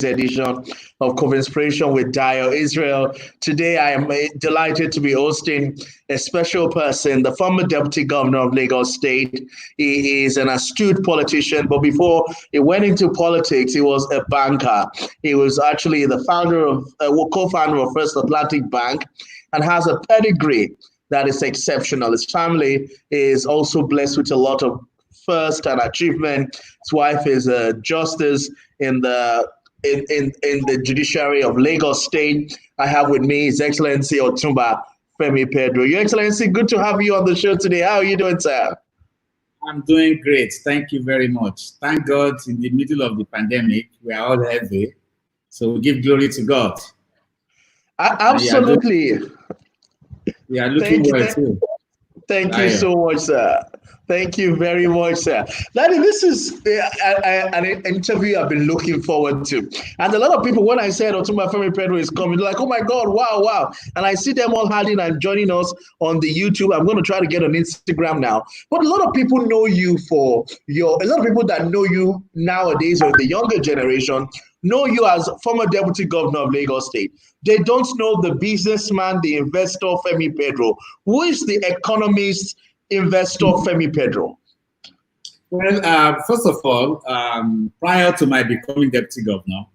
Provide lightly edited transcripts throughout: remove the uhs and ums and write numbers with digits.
week's edition of CovInspiration with Dayo Israel. Today, I am delighted to be hosting a special person, the former Deputy Governor of Lagos State. He is an astute politician, but before he went into politics, he was a banker. He was actually the co-founder of First Atlantic Bank and has a pedigree that is exceptional. His family is also blessed with a lot of first and achievement. His wife is a justice in the judiciary of Lagos State. I have with me His Excellency Otunba Femi Pedro. Your Excellency, good to have you on the show today. How are you doing, sir? I'm doing great. Thank you very much. Thank God, in the middle of the pandemic, we are all healthy. So we give glory to God. Absolutely. We are looking well too. Thank you so much, sir. Thank you very much, sir. Daddy, this is an interview I've been looking forward to. And a lot of people, when I said Otunba Femi Pedro is coming, they're like, oh my God, wow. And I see them all adding and joining us on the YouTube. I'm going to try to get on Instagram now. But a lot of people know you a lot of people that know you nowadays, or the younger generation, know you as former Deputy Governor of Lagos State. They don't know the businessman, the investor, Femi Pedro. Who is the economist, investor, Femi Pedro? Well, first of all, prior to my becoming Deputy Governor,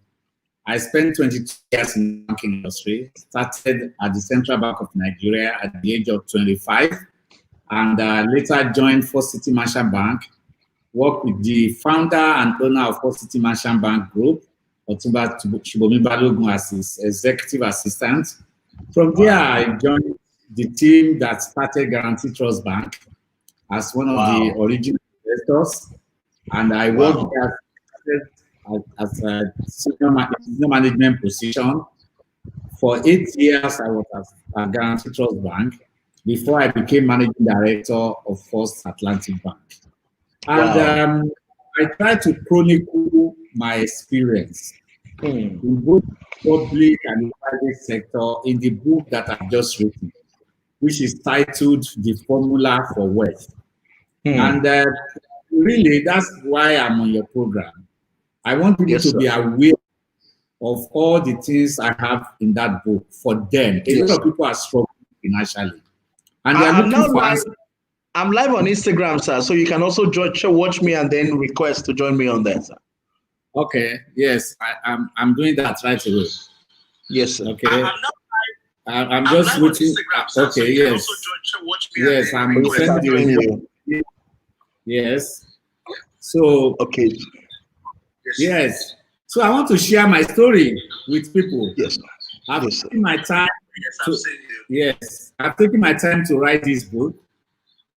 I spent 22 years in the banking industry. Started at the Central Bank of Nigeria at the age of 25, and later joined First City Merchant Bank, worked with the founder and owner of First City Merchant Bank Group, Otunba Balogun, as his executive assistant. From there, I joined the team that started Guarantee Trust Bank as one of the original investors, and I worked there as a senior management position. For 8 years, I was at Guarantee Trust Bank before I became managing director of First Atlantic Bank. And I try to chronicle my experience in both public and private sector in the book that I've just written, which is titled The Formula for Wealth. And really, that's why I'm on your program. I want people to be aware of all the things I have in that book for them. A lot of people are struggling financially. And they're looking for answers. I'm live on Instagram, sir, so you can also watch me and then request to join me on there, sir. Okay, yes, I'm doing that right away. Yes, sir. Okay. I'm just waiting. Okay, yes. Yes, I'm sending you. Yes. So, okay. Yes. So I want to share my story with people. Yes. I've taken my time. I've taken my time to write this book.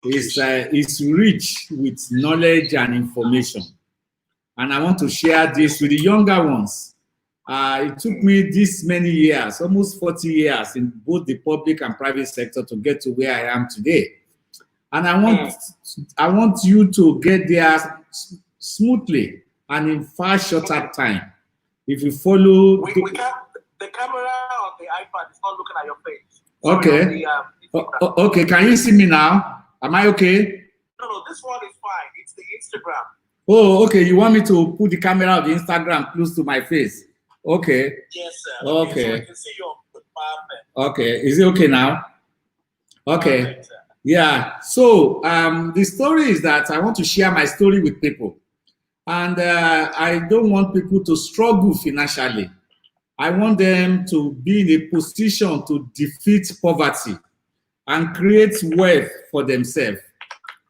It's rich with knowledge and information. And I want to share this with the younger ones. It took me this many years, almost 40 years in both the public and private sector to get to where I am today. And I want you to get there smoothly and in far shorter time. If you follow... The camera on the iPad is not looking at your face. Okay. Okay, can you see me now? Am I okay? No, this one is fine. It's the Instagram. Oh, okay. You want me to put the camera of the Instagram close to my face? Okay. Yes, sir. Okay. So I can see your perfect. Okay. Is it okay now? Okay. Perfect, yeah. So the story is that I want to share my story with people. And I don't want people to struggle financially. I want them to be in a position to defeat poverty and create wealth for themselves.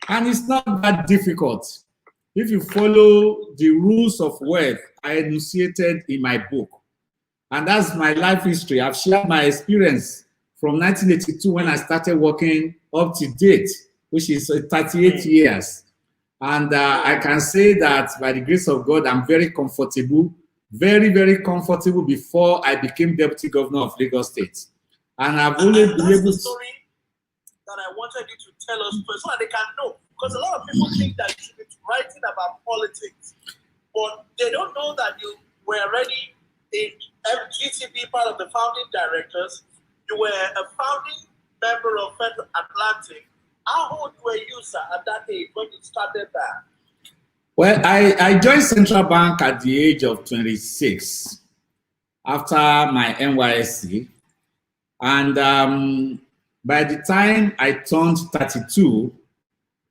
And it's not that difficult if you follow the rules of wealth I enunciated in my book. And that's my life history. I've shared my experience from 1982 when I started working up to date, which is 38 years. And I can say that by the grace of God, I'm very comfortable, very, very comfortable before I became Deputy Governor of Lagos State. And I've always been able to... that I wanted you to tell us first, so that they can know. Because a lot of people think that you should be writing about politics, but they don't know that you were already a GTB, part of the founding directors. You were a founding member of First Atlantic. How old were you, sir, at that age when you started that? Well, I joined Central Bank at the age of 26. after my NYSC. And by the time I turned 32,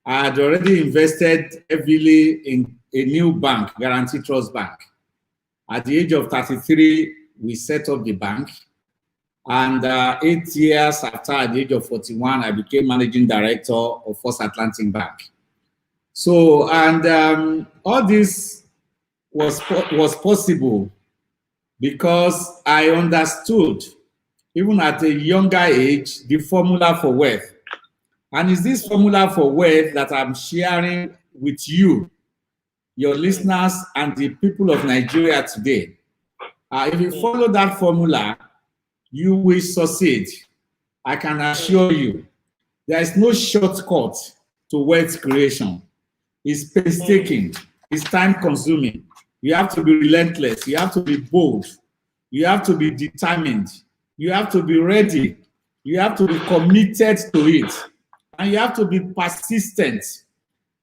I had already invested heavily in a new bank, Guarantee Trust Bank. At the age of 33, we set up the bank. And 8 years after, at the age of 41, I became managing director of First Atlantic Bank. So, and all this was possible because I understood, even at a younger age, the formula for wealth. And it's this formula for wealth that I'm sharing with you, your listeners, and the people of Nigeria today. If you follow that formula, you will succeed. I can assure you. There is no shortcut to wealth creation. It's painstaking. It's time-consuming. You have to be relentless. You have to be bold. You have to be determined. You have to be ready. You have to be committed to it. And you have to be persistent.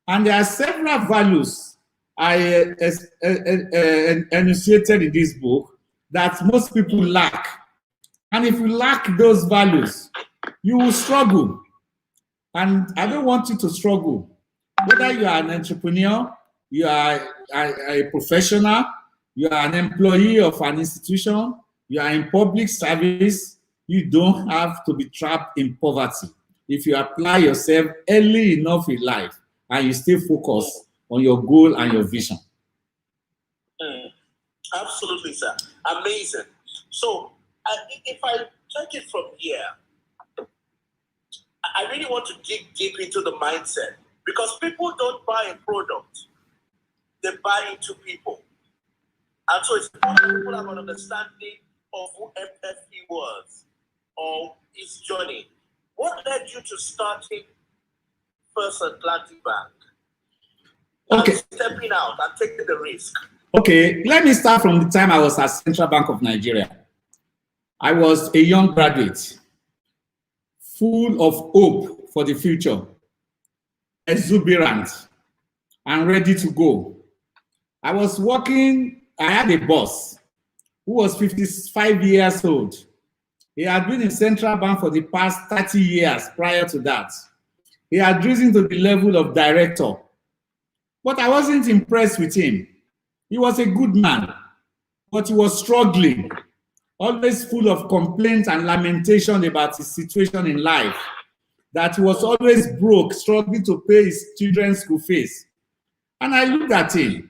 And there are several values I enunciated in this book that most people lack. And if you lack those values, you will struggle. And I don't want you to struggle. Whether you are an entrepreneur, you are a professional, you are an employee of an institution, you are in public service, you don't have to be trapped in poverty. If you apply yourself early enough in life and you stay focused on your goal and your vision. Absolutely, sir. Amazing. So, if I take it from here, I really want to dig deep into the mindset, because people don't buy a product, they buy into people. And so it's important people have an understanding of who FFE was or his journey. What led you to starting First Atlantic Bank? Okay. And stepping out and taking the risk. Okay, let me start from the time I was at Central Bank of Nigeria. I was a young graduate, full of hope for the future, exuberant, and ready to go. I was working, I had a boss who was 55 years old. He had been in Central Bank for the past 30 years prior to that. He had risen to the level of director. But I wasn't impressed with him. He was a good man, but he was struggling, always full of complaints and lamentation about his situation in life, that he was always broke, struggling to pay his children's school fees. And I looked at him.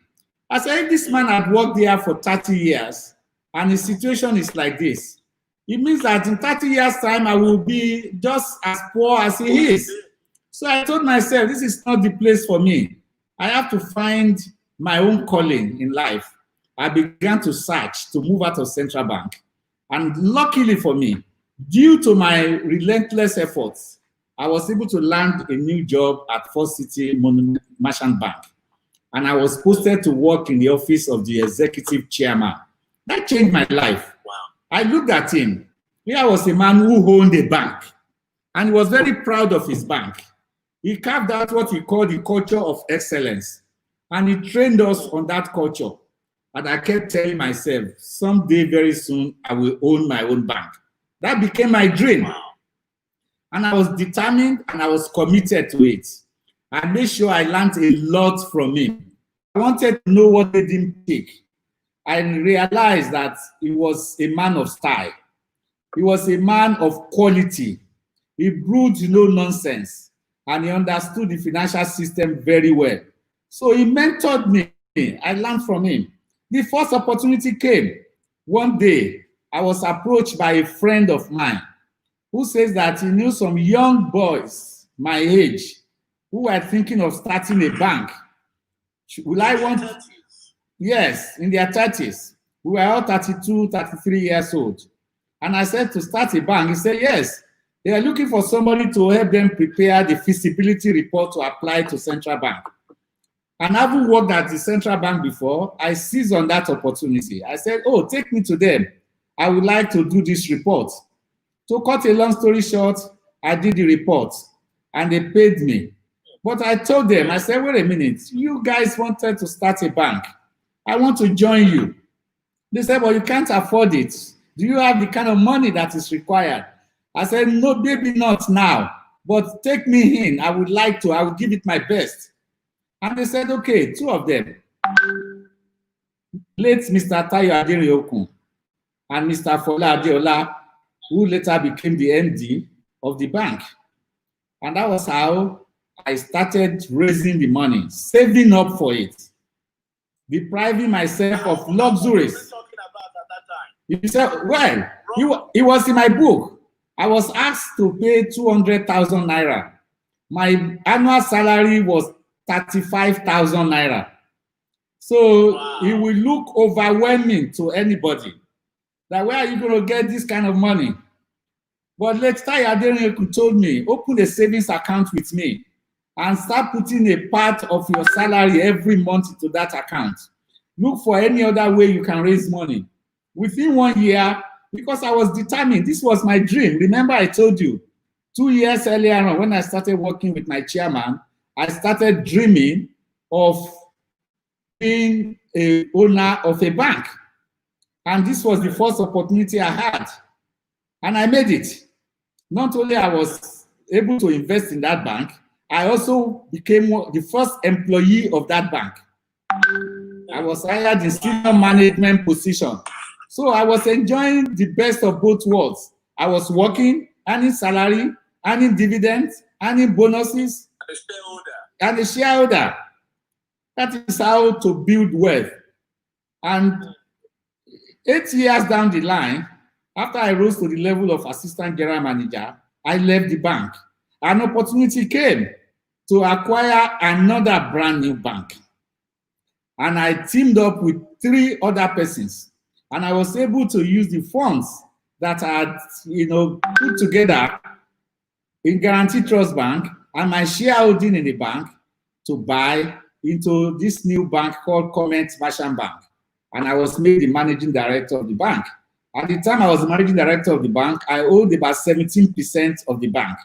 I said, if this man had worked there for 30 years and his situation is like this, it means that in 30 years' time, I will be just as poor as he is. So I told myself, this is not the place for me. I have to find my own calling in life. I began to search to move out of Central Bank. And luckily for me, due to my relentless efforts, I was able to land a new job at First City Merchant Bank. And I was posted to work in the office of the executive chairman. That changed my life. Wow. I looked at him. Here was a man who owned a bank, and he was very proud of his bank. He carved out what he called the culture of excellence, and he trained us on that culture. And I kept telling myself, someday, very soon, I will own my own bank. That became my dream. Wow. And I was determined and I was committed to it. I made sure I learned a lot from him. I wanted to know what made him tick. I realized that he was a man of style. He was a man of quality. He brewed no nonsense, and he understood the financial system very well. So he mentored me. I learned from him. The first opportunity came. One day, I was approached by a friend of mine who says that he knew some young boys my age who were thinking of starting a bank. Will I want? Yes, in their 30s. We were all 32, 33 years old. And I said to start a bank. He said, yes, they are looking for somebody to help them prepare the feasibility report to apply to Central Bank. And having worked at the Central Bank before, I seized on that opportunity. I said, oh, take me to them. I would like to do this report. To cut a long story short, I did the report and they paid me. But I told them, I said, wait a minute, you guys wanted to start a bank. I want to join you. They said, well, you can't afford it. Do you have the kind of money that is required? I said, no, maybe not now, but take me in. I would like to. I will give it my best. And they said, okay, two of them, late Mr. Tayo Adereokun and Mr. Fola Adeola, who later became the MD of the bank. And that was how I started raising the money, saving up for it, depriving myself of luxuries. You said, well, it was in my book. I was asked to pay 200,000 naira. My annual salary was 35,000 naira. So it will look overwhelming to anybody. That where are you going to get this kind of money? But later, Adereokun told me, open a savings account with me and start putting a part of your salary every month into that account. Look for any other way you can raise money. Within 1 year, because I was determined, this was my dream. Remember, I told you, 2 years earlier on, when I started working with my chairman, I started dreaming of being an owner of a bank. And this was the first opportunity I had. And I made it. Not only I was able to invest in that bank, I also became the first employee of that bank. I was hired in senior management position. So I was enjoying the best of both worlds. I was working, earning salary, earning dividends, earning bonuses, and a shareholder. That is how to build wealth. And 8 years down the line, after I rose to the level of assistant general manager, I left the bank. An opportunity came to acquire another brand new bank. And I teamed up with 3 other persons. And I was able to use the funds that I had, put together in Guarantee Trust Bank and my shareholding in the bank to buy into this new bank called CovInspiration Bank. And I was made the managing director of the bank. At the time I was the managing director of the bank, I owned about 17% of the bank.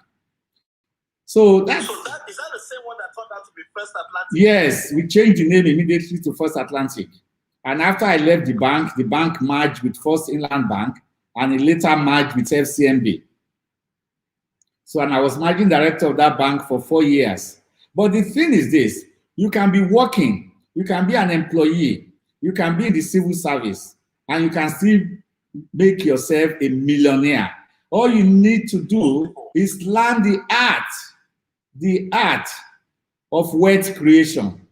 So is that the same one that turned out to be First Atlantic? Yes, we changed the name immediately to First Atlantic. And after I left the bank merged with First Inland Bank, and it later merged with FCMB. So, and I was managing director of that bank for 4 years. But the thing is this, you can be working, you can be an employee, you can be in the civil service, and you can still make yourself a millionaire. All you need to do is learn the art of wealth creation.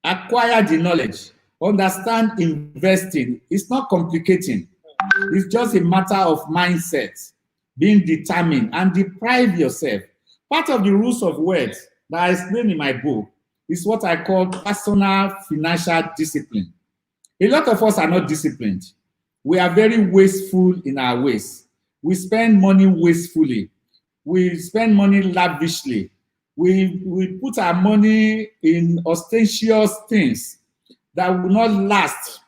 Acquire the knowledge. Understand investing. It's not complicating. It's just a matter of mindset, being determined, and deprive yourself. Part of the rules of wealth that I explain in my book is what I call personal financial discipline. A lot of us are not disciplined. We are very wasteful in our ways. We spend money wastefully. We spend money lavishly. We put our money in ostentatious things that will not last.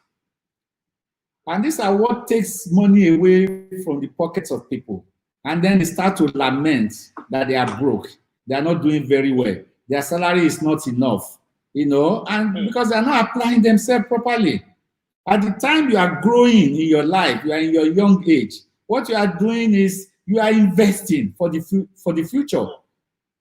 And these are what takes money away from the pockets of people. And then they start to lament that they are broke. They are not doing very well. Their salary is not enough, and because they are not applying themselves properly. At the time you are growing in your life, you are in your young age, what you are doing is you are investing for the future.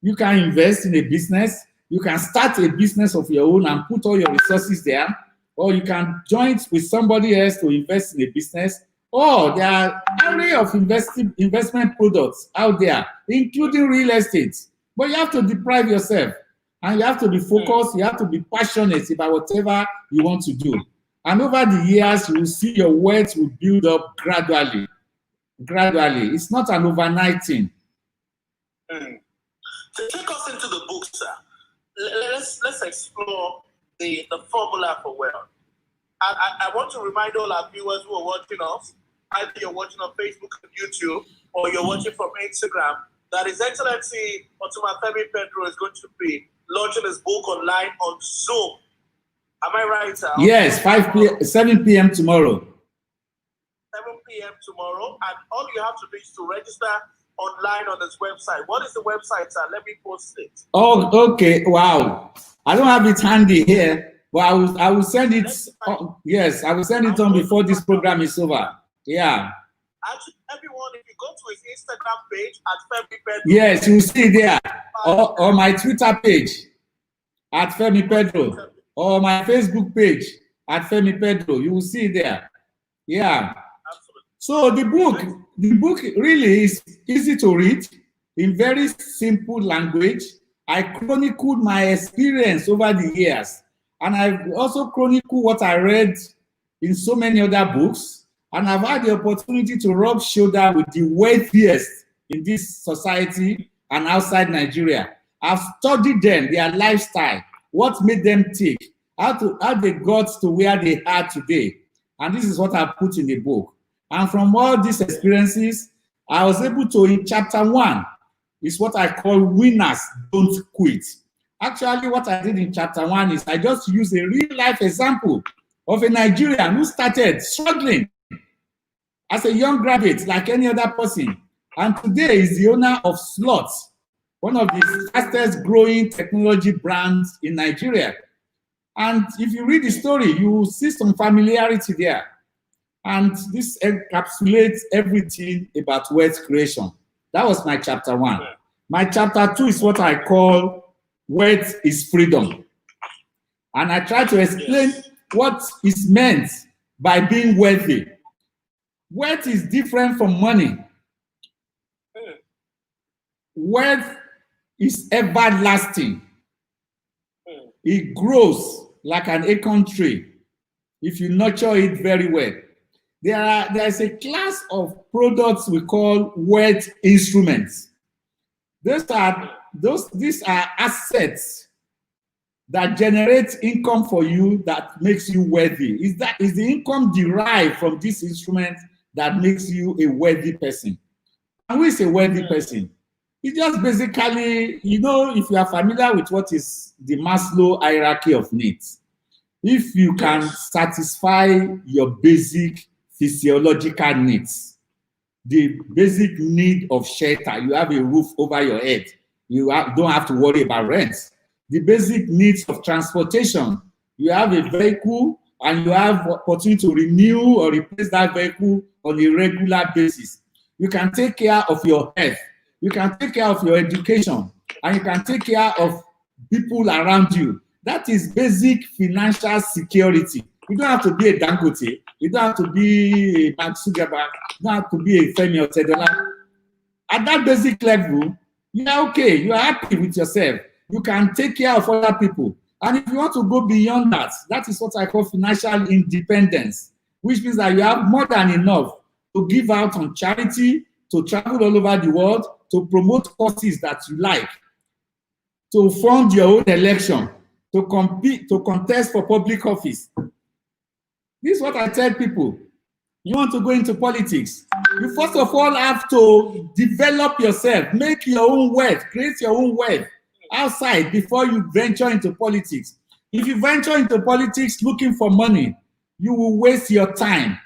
You can invest in a business. You can start a business of your own and put all your resources there. Or you can join with somebody else to invest in a business. Or there are array of investment products out there, including real estate. But you have to deprive yourself. And you have to be focused. You have to be passionate about whatever you want to do. And over the years, you will see your wealth will build up gradually. Gradually. It's not an overnight thing. To take us into the book, sir, let's explore the formula for wealth. I want to remind all our viewers who are watching us, either you're watching on Facebook and YouTube, or you're watching from Instagram, that His Excellency Otunba Femi Pedro is going to be launching his book online on Zoom. Am I right, sir? Yes, 7 p.m. tomorrow. 7 p.m. tomorrow, and all you have to do is to register online on this website. What is the website, sir? Let me post it. Oh, okay. Wow. I don't have it handy here, But I will send it. Yes, I will send it on before this program is over. Yeah. Actually, everyone, if you go to his Instagram page at Femi Pedro. Yes, you will see there. Or my Twitter page at Femi Pedro. Or my Facebook page at Femi Pedro. You will see there. Yeah. Absolutely. So the book really is easy to read in very simple language. I chronicled my experience over the years, and I've also chronicled what I read in so many other books, and I've had the opportunity to rub shoulder with the wealthiest in this society and outside Nigeria. I've studied them, their lifestyle, what made them tick, how they got to where they are today. And this is what I put in the book. And from all these experiences, I was able to, in chapter 1, is what I call winners don't quit. Actually, what I did in chapter 1 is I just used a real life example of a Nigerian who started struggling as a young graduate like any other person. And today is the owner of Slots, one of the fastest growing technology brands in Nigeria. And if you read the story, you will see some familiarity there. And this encapsulates everything about wealth creation. That was my chapter 1. My chapter 2 is what I call wealth is freedom. And I try to explain what is meant by being wealthy. Wealth is different from money. Wealth is everlasting. It grows like an acorn tree if you nurture it very well. There is a class of products we call wealth instruments. These are assets that generate income for you that makes you wealthy. Is the income derived from this instrument that makes you a wealthy person? And who is a wealthy person? It's just basically, you know, if you are familiar with what is the Maslow hierarchy of needs, if you can satisfy your basic physiological needs, the basic need of shelter, you have a roof over your head, don't have to worry about rent. The basic needs of transportation, you have a vehicle and you have opportunity to renew or replace that vehicle on a regular basis. You can take care of your health, you can take care of your education, and you can take care of people around you. That is basic financial security. You don't have to be a Dangote, you don't have to be a Mark Zuckerberg, you don't have to be a Femi Otedola. At that basic level, you are okay, you are happy with yourself. You can take care of other people. And if you want to go beyond that, that is what I call financial independence, which means that you have more than enough to give out on charity, to travel all over the world, to promote causes that you like, to fund your own election, to compete, to contest for public office. This is what I tell people. You want to go into politics, you first of all have to develop yourself, make your own wealth, create your own wealth outside before you venture into politics. If you venture into politics looking for money, you will waste your time.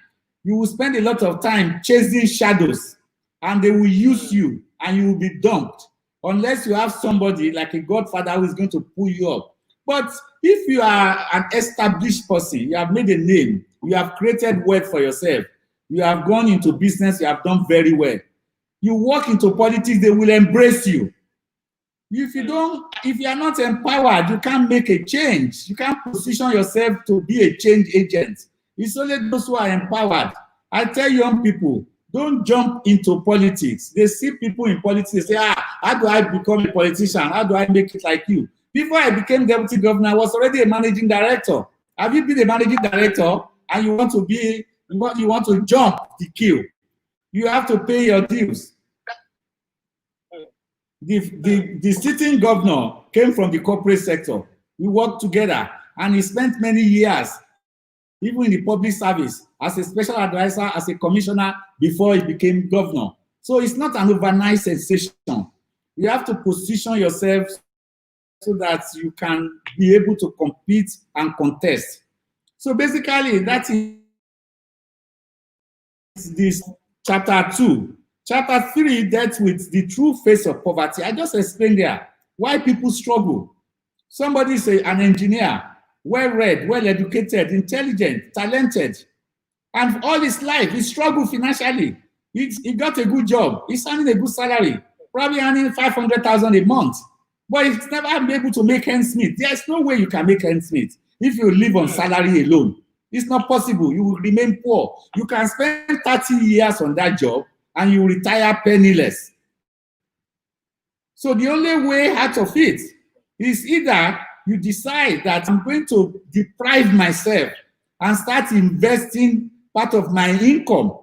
You will spend a lot of time chasing shadows, and they will use you and you will be dumped unless you have somebody like a godfather who is going to pull you up. But if you are an established person, you have made a name, you have created wealth for yourself, you have gone into business, you have done very well, you walk into politics, they will embrace you. If you are not empowered, you can't make a change. You can't position yourself to be a change agent. It's only those who are empowered. I tell young people, don't jump into politics. They see people in politics, they say, how do I become a politician? How do I make it like you? Before I became deputy governor, I was already a managing director. Have you been a managing director and you want to jump the queue? You have to pay your dues. The sitting governor came from the corporate sector. We worked together and he spent many years, even in the public service, as a special advisor, as a commissioner before he became governor. So it's not an overnight sensation. You have to position yourself so that you can be able to compete and contest. So basically, that is this chapter 2. Chapter 3 dealt with the true face of poverty. I just explained there why people struggle. Somebody say an engineer well-read, well-educated, intelligent, talented. And all his life, he struggled financially. He got a good job. He's earning a good salary, probably earning 500,000 a month. But he's never been able to make ends meet. There's no way you can make ends meet if you live on salary alone. It's not possible. You will remain poor. You can spend 30 years on that job and you retire penniless. So the only way out of it is either you decide that I'm going to deprive myself and start investing part of my income.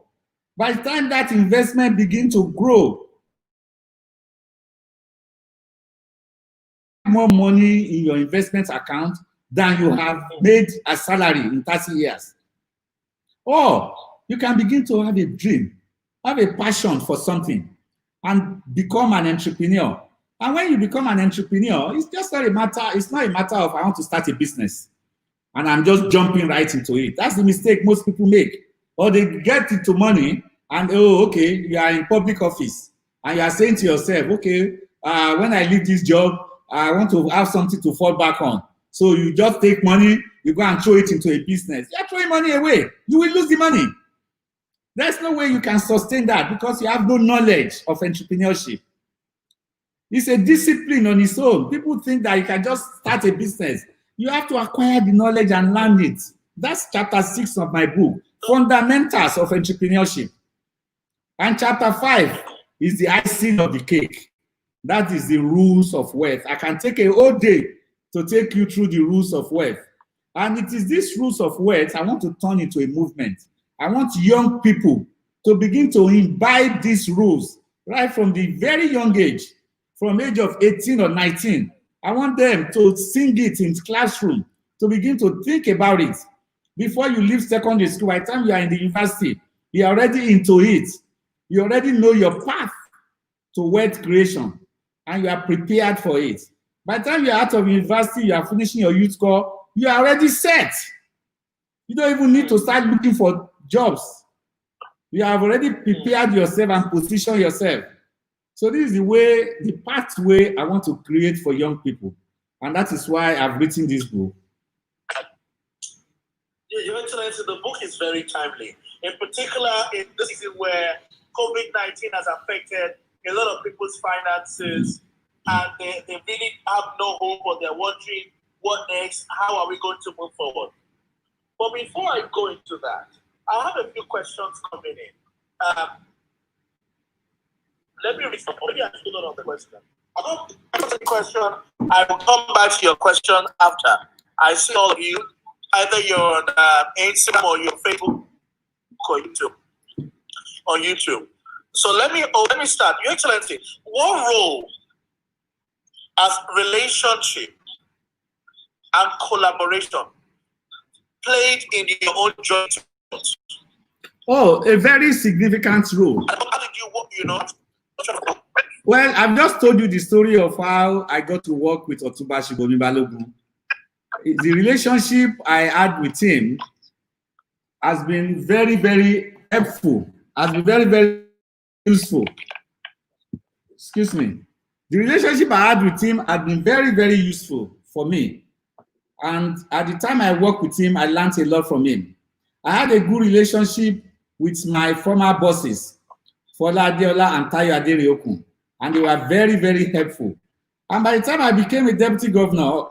By the time that investment begins to grow, more money in your investment account than you have made a salary in 30 years. Or you can begin to have a dream, have a passion for something, and become an entrepreneur. And when you become an entrepreneur, it's just not a matter, it's not a matter of I want to start a business and I'm just jumping right into it. That's the mistake most people make. Or they get into money and, oh, okay, you are in public office and you are saying to yourself, okay, when I leave this job, I want to have something to fall back on. So you just take money, you go and throw it into a business. You're throwing money away. You will lose the money. There's no way you can sustain that because you have no knowledge of entrepreneurship. It's a discipline on its own. People think that you can just start a business. You have to acquire the knowledge and learn it. That's chapter 6 of my book, Fundamentals of Entrepreneurship. And chapter 5 is the icing of the cake. That is the rules of wealth. I can take a whole day to take you through the rules of wealth. And it is these rules of wealth I want to turn into a movement. I want young people to begin to imbibe these rules right from the very young age, from age of 18 or 19. I want them to sing it in classroom, to begin to think about it. Before you leave secondary school, by the time you are in the university, you're already into it. You already know your path to wealth creation, and you are prepared for it. By the time you're out of university, you are finishing your youth corps, you are already set. You don't even need to start looking for jobs. You have already prepared yourself and positioned yourself. So this is the way, the pathway I want to create for young people. And that is why I've written this book. Your Excellency, the book is very timely. In particular, in this season where COVID-19 has affected a lot of people's finances, and they really have no hope, or they're wondering what next, how are we going to move forward? But before I go into that, I have a few questions coming in. Let me read some. Maybe I should on the question. I don't answer the question. I will come back to your question after. I see all of you. Either you're on Instagram or your Facebook or YouTube. On YouTube. So let me start. Your Excellency, what role as relationship and collaboration played in your own journey? Oh, a very significant role. How did you work, Well, I've just told you the story of how I got to work with Otunba Femi Pedro. The relationship I had with him has been very, very helpful, has been very, very useful. Excuse me. The relationship I had with him had been very, very useful for me. And at the time I worked with him, I learned a lot from him. I had a good relationship with my former bosses, Fola Adeola and Tayo Adereokun, and they were very, very helpful. And by the time I became a deputy governor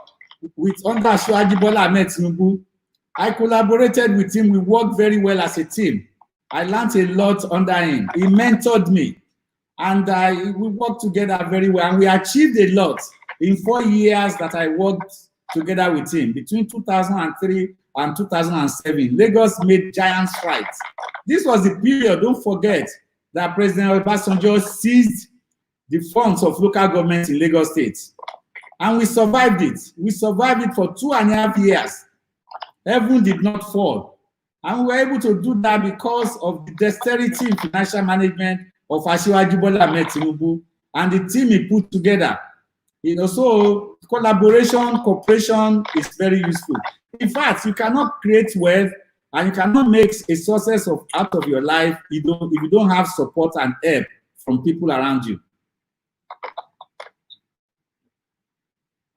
with under Asiwaju Bola Ahmed Tinubu, I collaborated with him. We worked very well as a team. I learned a lot under him. He mentored me, and we worked together very well. And we achieved a lot in 4 years that I worked together with him. Between 2003 and 2007, Lagos made giant strides. This was the period, don't forget, that President Obasanjo seized the funds of local governments in Lagos State. And we survived it. We survived it for 2.5 years. Heaven did not fall. And we were able to do that because of the dexterity in financial management of Asiwaju Bola Ahmed Tinubu and the team he put together. So collaboration, cooperation is very useful. In fact, you cannot create wealth and you cannot make a success out of your life if you don't have support and help from people around you.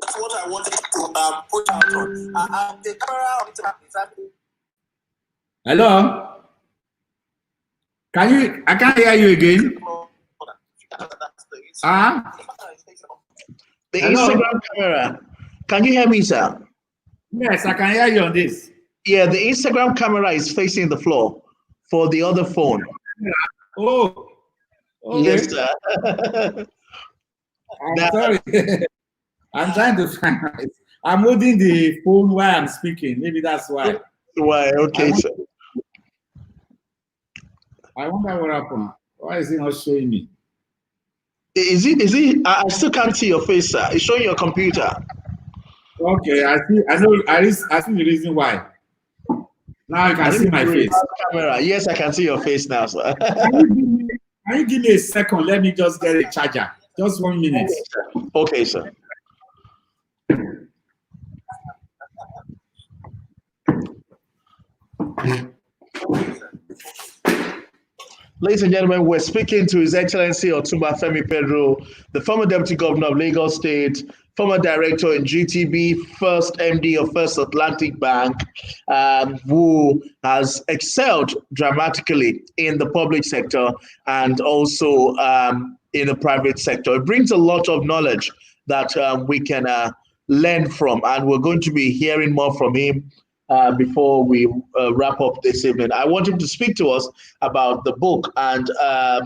That's what I wanted to put out on. The camera on it. Hello? I can't hear you again. The Hello? Instagram camera. Can you hear me, sir? Yes, I can hear you on this. Yeah, the Instagram camera is facing the floor for the other phone. Oh. Okay. Yes, sir. I'm sorry. I'm trying to find it. I'm holding the phone while I'm speaking. Maybe that's why. Why? Okay, sir. I wonder what happened. Why is it not showing me? Is it? I still can't see your face, sir. It's showing your computer. Okay, I see. I know. I see the reason why. Now I can see my face. Camera. Yes, I can see your face now, sir. Can you give me a second? Let me just get a charger. Just 1 minute. Okay, sir. Ladies and gentlemen, we're speaking to His Excellency Otunba Femi Pedro, the former Deputy Governor of Lagos State, former Director in GTB, first MD of First Atlantic Bank, who has excelled dramatically in the public sector and also in the private sector. It brings a lot of knowledge that we can learn from, and we're going to be hearing more from him before we wrap up this evening. I want him to speak to us about the book and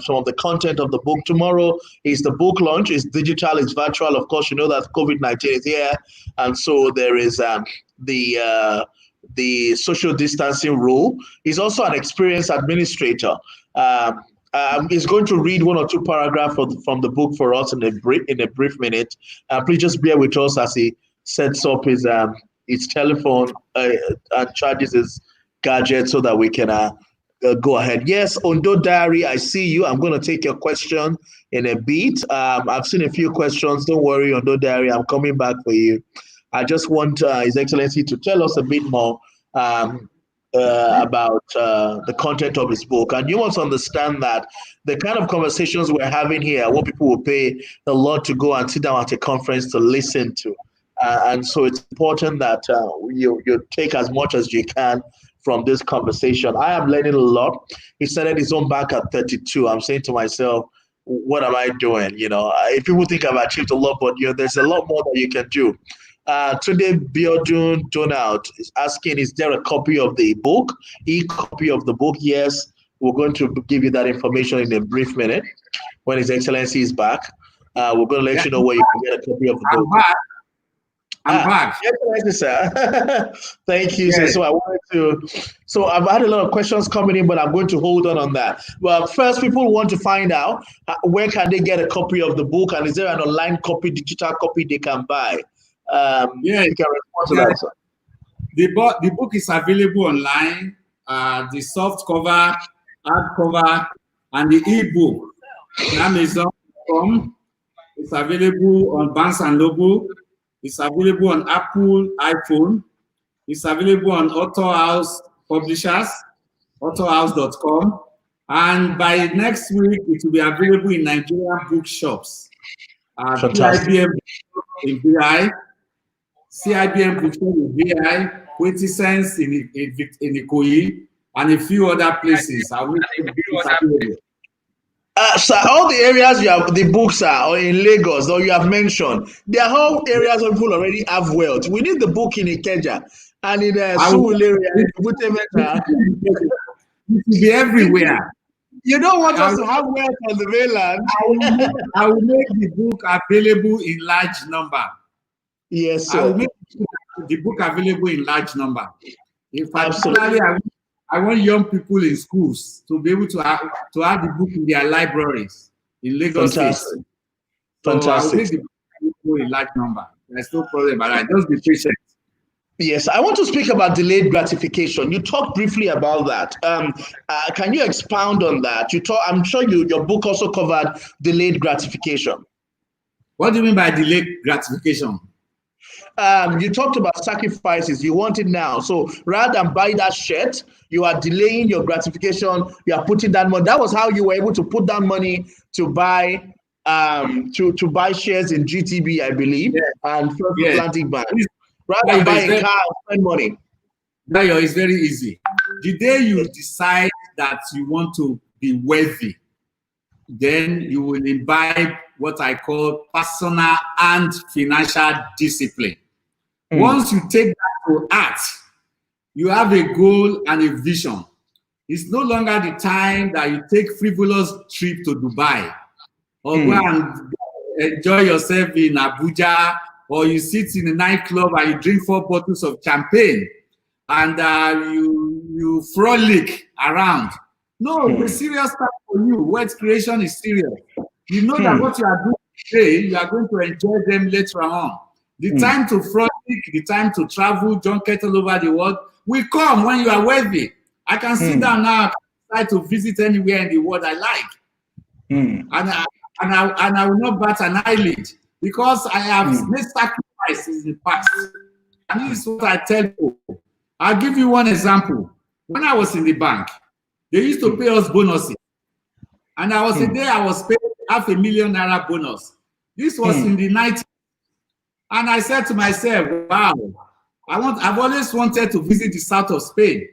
some of the content of the book. Tomorrow is the book launch. It's digital, it's virtual. Of course, you know that COVID-19 is here. And so there is the social distancing rule. He's also an experienced administrator. He's going to read 1 or 2 paragraphs from the book for us in a brief minute. Please just bear with us as he sets up his telephone and charges his gadget so that we can go ahead. Yes, Ondo Diary, I see you. I'm going to take your question in a bit. I've seen a few questions. Don't worry, Ondo Diary, I'm coming back for you. I just want His Excellency to tell us a bit more about the content of his book. And you must understand that the kind of conversations we're having here, what people will pay a lot to go and sit down at a conference to listen to. And so it's important that you take as much as you can from this conversation. I am learning a lot. He started his own back at 32. I'm saying to myself, what am I doing? You know, if people think I've achieved a lot, but there's a lot more that you can do. Today, Biodun Donald is asking, is there a copy of the book? E-copy of the book? Yes, we're going to give you that information in a brief minute when His Excellency is back. We're going to let you know where you can get a copy of the book. I'm back. Yes, sir. Thank you, sir. So I've had a lot of questions coming in, but I'm going to hold on that. Well, first, people want to find out where can they get a copy of the book, and is there an online copy, digital copy they can buy? You can respond to that, sir. The book is available online. The soft cover, hardcover, and the e-book on Amazon.com. It's available on Barnes & Noble. It's available on Apple iPhone. It's available on Author House Publishers, authorhouse.com. And by next week, it will be available in Nigerian bookshops. CIBM in VI, CIBM bookshop in VI, Quintessence in Ikoyi, and a few other places. So all the areas you have the books are in Lagos or you have mentioned, they are all areas where people already have wealth. We need the book in Ikeja and in Surulere. It will be everywhere. You don't want us to have wealth on the mainland. I will make the book available in large number. Yes, sir. I will make the book available in large number. In particularly, I want young people in schools to be able to have the book in their libraries in Lagos State. Fantastic. I will make the book in large number. There's no problem about that. Just be patient. Yes, I want to speak about delayed gratification. You talked briefly about that. Can you expound on that? I'm sure your book also covered delayed gratification. What do you mean by delayed gratification? You talked about sacrifices. You want it now. So rather than buy that shirt, you are delaying your gratification. You are putting that money. That was how you were able to put that money to buy to buy shares in GTB, I believe, and First Atlantic Bank. rather than buy a car and spend money. Dayo, it's very easy. The day you decide that you want to be wealthy, then you will imbibe what I call personal and financial discipline. Once you take that to act, you have a goal and a vision. It's no longer the time that you take frivolous trip to Dubai or go and enjoy yourself in Abuja, or you sit in a nightclub and you drink 4 bottles of champagne and you frolic around. No, it's a serious time for you. Wealth creation is serious. You know that what you are doing today, you are going to enjoy them later on. The time to frolic, the time to travel, junket all over the world will come when you are wealthy. I can sit down now and try to visit anywhere in the world I like. And I will not bat an eyelid because I have made sacrifices in the past. And this is what I tell people. I'll give you one example. When I was in the bank, they used to pay us bonuses. And I was a day I was paid $500,000 bonus. This was in the 90s. And I said to myself, wow, I've always wanted to visit the south of Spain.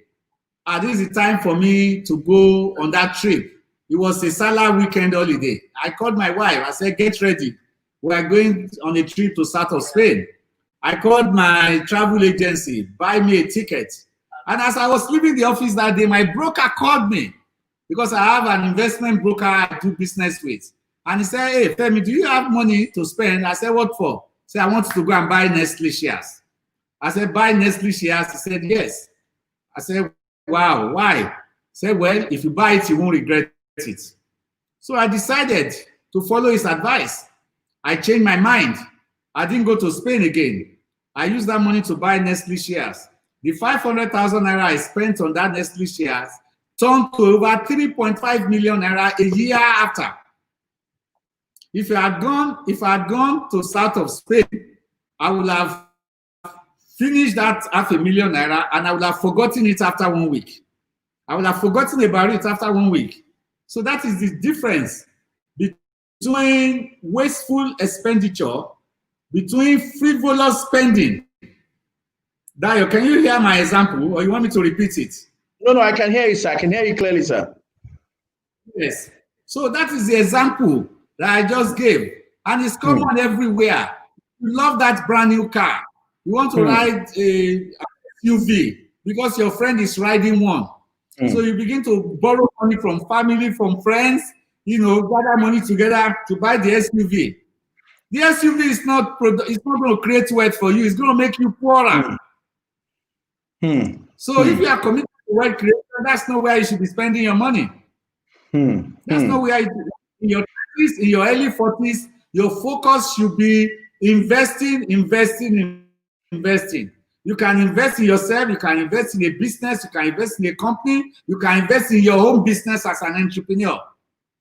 This is the time for me to go on that trip. It was a Salah weekend holiday. I called my wife. I said, get ready. We are going on a trip to south of Spain. I called my travel agency, buy me a ticket. And as I was leaving the office that day, my broker called me because I have an investment broker I do business with. And he said, hey, Femi, do you have money to spend? I said, what for? He said, I want to go and buy Nestle shares. I said, buy Nestle shares? He said, yes. I said, wow, why? He said, well, if you buy it, you won't regret it. So I decided to follow his advice. I changed my mind. I didn't go to Spain again. I used that money to buy Nestle shares. The 500,000 naira I spent on that Nestle shares turned to over 3.5 million naira a year after. If I had gone to south of Spain, I would have finished that $500,000 naira and I would have forgotten it after 1 week. I would have forgotten about it after 1 week. So that is the difference between wasteful expenditure, between frivolous spending. Dayo, can you hear my example or you want me to repeat it? No, I can hear you, sir. I can hear you clearly, sir. Yes. So that is the example that I just gave. And it's common everywhere. You love that brand new car. You want to ride a SUV because your friend is riding one. So you begin to borrow money from family, from friends, gather money together to buy the SUV. The SUV is not going to create wealth for you. It's going to make you poorer. So if you are committed to wealth creation, that's not where you should be spending your money. That's not where in your 30s, in your early 40s, your focus should be investing. You can invest in yourself, you can invest in a business, you can invest in a company, you can invest in your own business as an entrepreneur.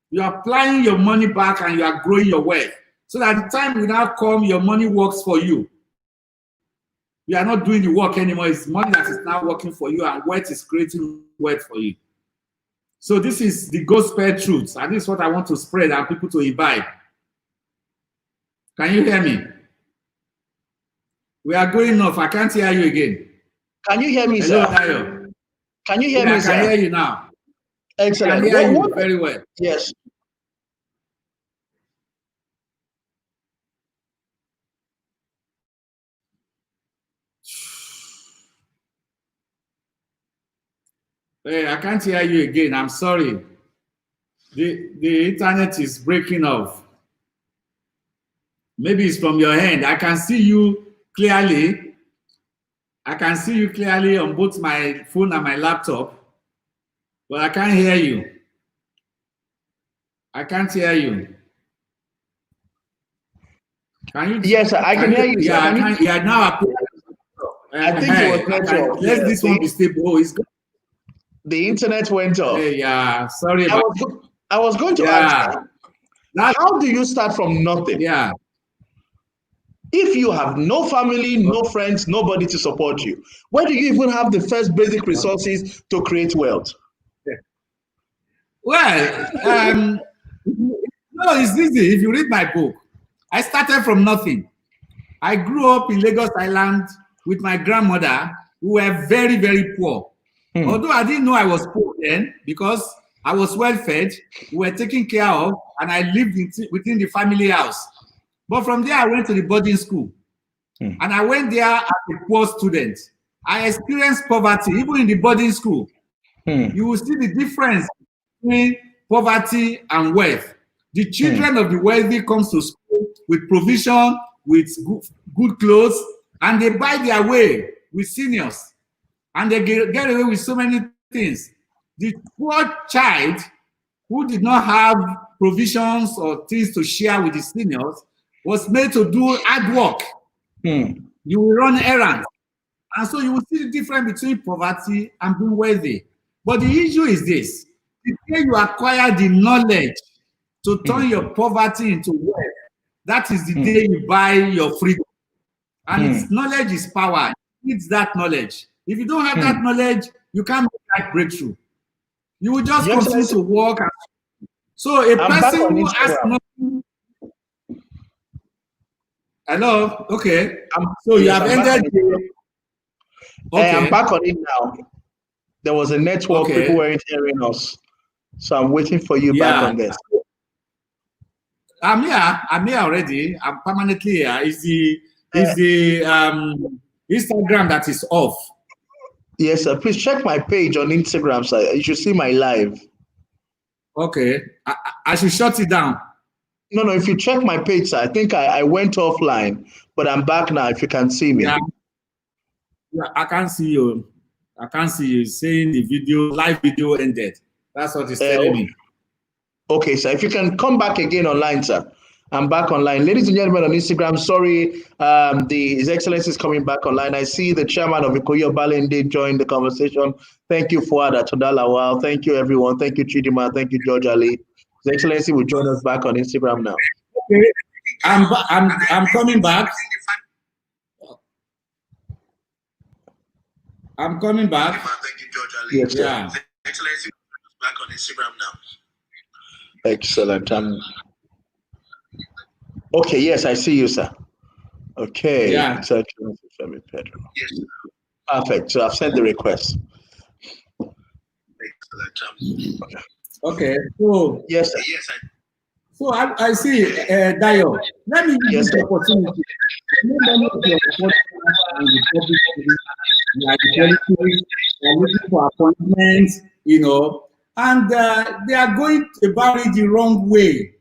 You are applying your money back and you are growing your wealth. So that the time will now come, your money works for you. You are not doing the work anymore. It's money that is now working for you and wealth is creating wealth for you. So this is the gospel truth. And this is what I want to spread and people to imbibe. Can you hear me? We are going off. I can't hear you again. Can you hear me, Hello, sir? Dayo. Can you hear me, sir? I can hear you now. Excellent. I can hear you very well. Yes. Hey, I can't hear you again. I'm sorry. The internet is breaking off. Maybe it's from your end. I can see you clearly. I can see you clearly on both my phone and my laptop, but I can't hear you. I can't hear you. Can you? Yes, sir. I can hear you. Yeah, I can. Yeah, now I think it was network. Let this one be stable. Oh, it's good. The internet went off. Hey, yeah, sorry about I was going to ask, how do you start from nothing? Yeah. If you have no family, no friends, nobody to support you, where do you even have the first basic resources to create wealth? Well, no, it's easy. If you read my book, I started from nothing. I grew up in Lagos Island with my grandmother. We were very, very poor. Although I didn't know I was poor then, because I was well fed, we were taken care of, and I lived within the family house. But from there, I went to the boarding school. And I went there as a poor student. I experienced poverty, even in the boarding school. You will see the difference between poverty and wealth. The children of the wealthy comes to school with provision, with good clothes, and they buy their way with seniors. And they get away with so many things. The poor child who did not have provisions or things to share with the seniors was made to do hard work. You will run errands. And so you will see the difference between poverty and being wealthy. But the issue is this: the day you acquire the knowledge to turn your poverty into wealth, that is the day you buy your freedom. And knowledge is power. It needs that knowledge. If you don't have that knowledge, you can't make that breakthrough. You will just continue to walk. So a person who has nothing. Hello? Okay. So you have ended. Okay. I'm back on it now. There was a network, people weren't hearing us. So I'm waiting for you back on this. I'm here already. I'm permanently here. It's the Instagram that is off. Yes, sir. Please check my page on Instagram, sir. You should see my live. Okay. I should shut it down. No, if you check my page, sir, I think I went offline, but I'm back now if you can see me. Yeah, I can't see you. I can't see you saying the live video ended. That's what it's telling me. Okay, sir. If you can come back again online, sir. I'm back online. Ladies and gentlemen on Instagram, sorry, His Excellency is coming back online. I see the chairman of Ikoyi Obalende joined the conversation. Thank you, Fuad Atodalawal. Thank you, everyone. Thank you, Chidima. Thank you, George Ali. His Excellency will join us back on Instagram now. Okay, I'm coming back. I'm coming back. Thank you, George Ali. Yes, sir. Yeah. Excellency is back on Instagram now. Excellent. Okay, yes, I see you, sir. Okay. Yeah. It's Excellency Femi Pedro. Yes, sir. Perfect. So I've sent the request. Excellent. Okay. So yes, sir. Yes, So I see, Dayo. Let me give you the opportunity. They're looking for appointments, and they are going about it the wrong way.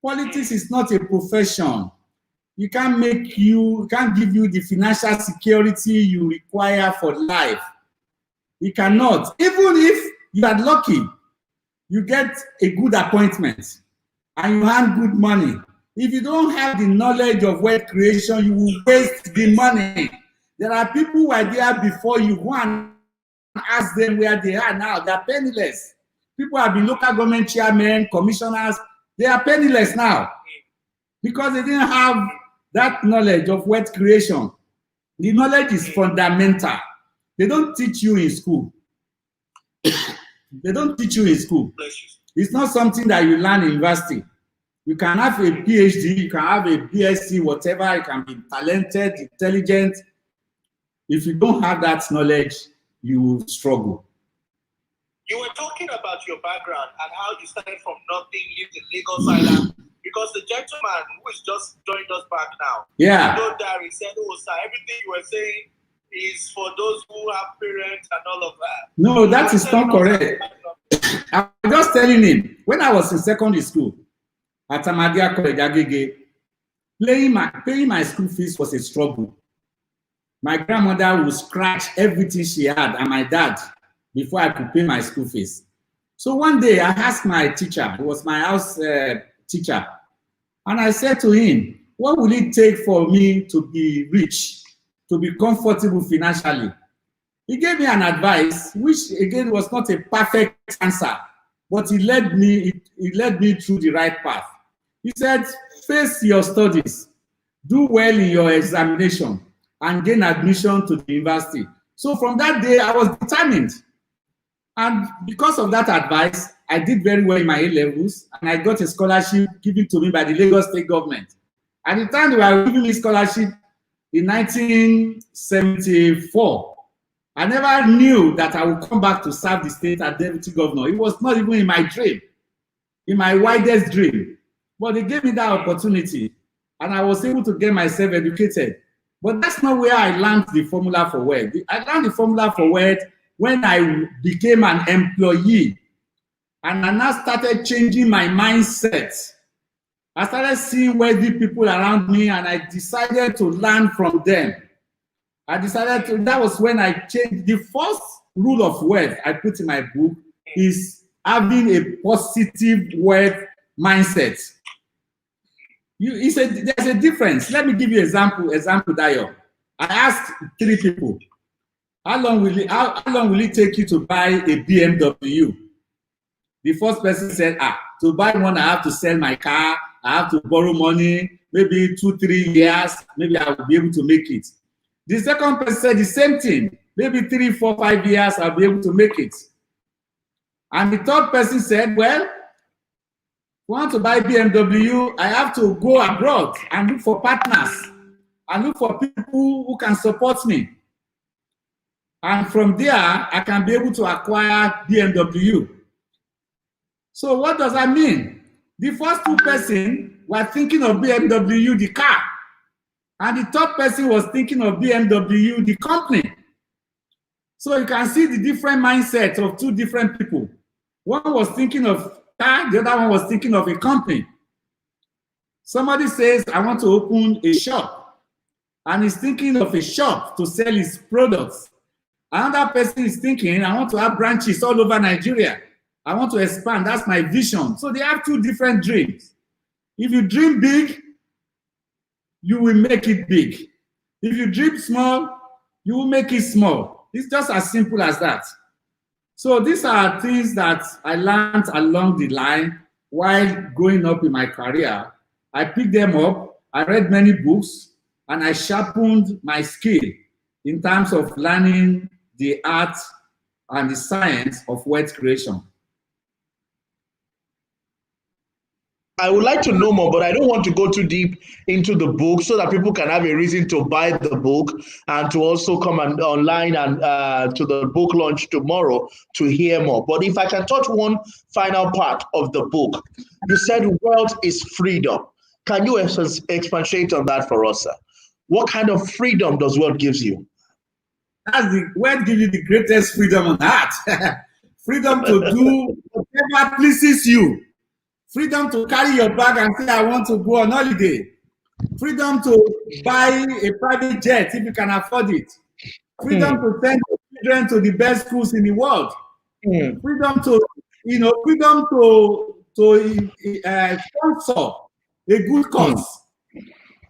Politics is not a profession. It can't give you the financial security you require for life. It cannot. Even if you are lucky, you get a good appointment and you have good money. If you don't have the knowledge of wealth creation, you will waste the money. There are people who are there before you. Go and ask them where they are now. They are penniless. People have been local government chairmen, commissioners. They are penniless now because they didn't have that knowledge of wealth creation. The knowledge is fundamental. They don't teach you in school. They don't teach you in school. It's not something that you learn in university. You can have a PhD, you can have a BSc, whatever. You can be talented, intelligent. If you don't have that knowledge, you will struggle. You were talking about your background and how you started from nothing, lived in Lagos Island. Because the gentleman who is just joined us back now, Dari said, "Oh, sir, everything you were saying is for those who have parents and all of that." No, that is not correct. I'm just telling him, when I was in secondary school at Ahmadiyya College, Agege, paying my school fees was a struggle. My grandmother would scratch everything she had and my dad before I could pay my school fees. So one day I asked my teacher, who was my house teacher, and I said to him, what will it take for me to be rich, to be comfortable financially? He gave me an advice, which again was not a perfect answer, but he led me through the right path. He said, face your studies, do well in your examination, and gain admission to the university. So from that day, I was determined. And because of that advice, I did very well in my A-levels, and I got a scholarship given to me by the Lagos State government. At the time they were giving me scholarship, in 1974. I never knew that I would come back to serve the state as deputy governor. It was not even in my dream, in my wildest dream. But they gave me that opportunity, and I was able to get myself educated. But that's not where I learned the formula for wealth. I learned the formula for wealth when I became an employee, and I now started changing my mindset. I started seeing wealthy people around me, and I decided to learn from them. That was when I changed. The first rule of wealth I put in my book is having a positive wealth mindset. There's a difference. Let me give you example, Dayo. I asked 3 people, how long will it take you to buy a BMW? The first person said, to buy one, I have to sell my car, I have to borrow money, maybe 2-3 years, maybe I will be able to make it. The second person said the same thing, maybe 3, 4, 5 years, I'll be able to make it. And the third person said, well, if I want to buy BMW, I have to go abroad and look for partners and look for people who can support me. And from there, I can be able to acquire BMW. So what does that mean? The first 2 persons were thinking of BMW, the car. And the third person was thinking of BMW, the company. So you can see the different mindset of 2 different people. One was thinking of car, the other one was thinking of a company. Somebody says, I want to open a shop, and he's thinking of a shop to sell his products. Another person is thinking, I want to have branches all over Nigeria. I want to expand. That's my vision. So they have 2 different dreams. If you dream big, you will make it big. If you dream small, you will make it small. It's just as simple as that. So these are things that I learned along the line while growing up in my career. I picked them up, I read many books, and I sharpened my skill in terms of learning the art and the science of wealth creation. I would like to know more, but I don't want to go too deep into the book so that people can have a reason to buy the book and to also come online and to the book launch tomorrow to hear more. But if I can touch one final part of the book, you said wealth is freedom. Can you expatiate on that for us, sir? What kind of freedom does wealth give you? Wealth gives you the greatest freedom on earth. Freedom to do whatever pleases you. Freedom to carry your bag and say, I want to go on holiday. Freedom to buy a private jet if you can afford it. Freedom to send your children to the best schools in the world. Freedom to, freedom to sponsor a good cause.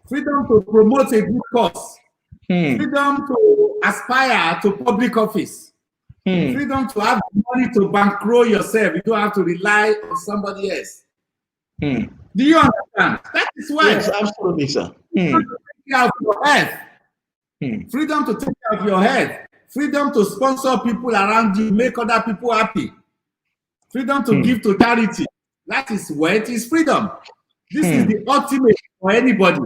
Freedom to promote a good cause. Freedom to aspire to public office. Freedom to have money to bankroll yourself. You don't have to rely on somebody else. Do you understand? That is why. Yes, absolutely, sir. Freedom to take care of your health. Freedom to take care of your health. Freedom to sponsor people around you, make other people happy. Freedom to give to charity. That is wealth, is freedom. This is the ultimate for anybody.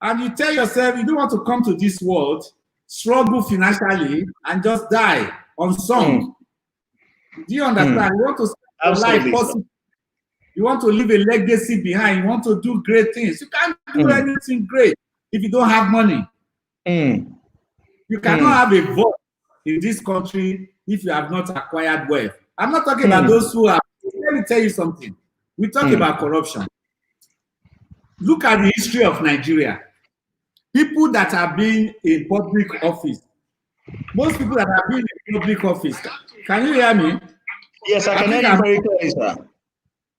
And you tell yourself you don't want to come to this world, struggle financially, and just die unsung. Do you understand? You want to spend your life positive. You want to leave a legacy behind. You want to do great things. You can't do anything great if you don't have money. You cannot have a vote in this country if you have not acquired wealth. I'm not talking about those who are. Let me tell you something. We talk about corruption. Look at the history of Nigeria. People that have been in public office. Most people that have been in public office. Can you hear me? Yes, I can hear you very clearly, sir.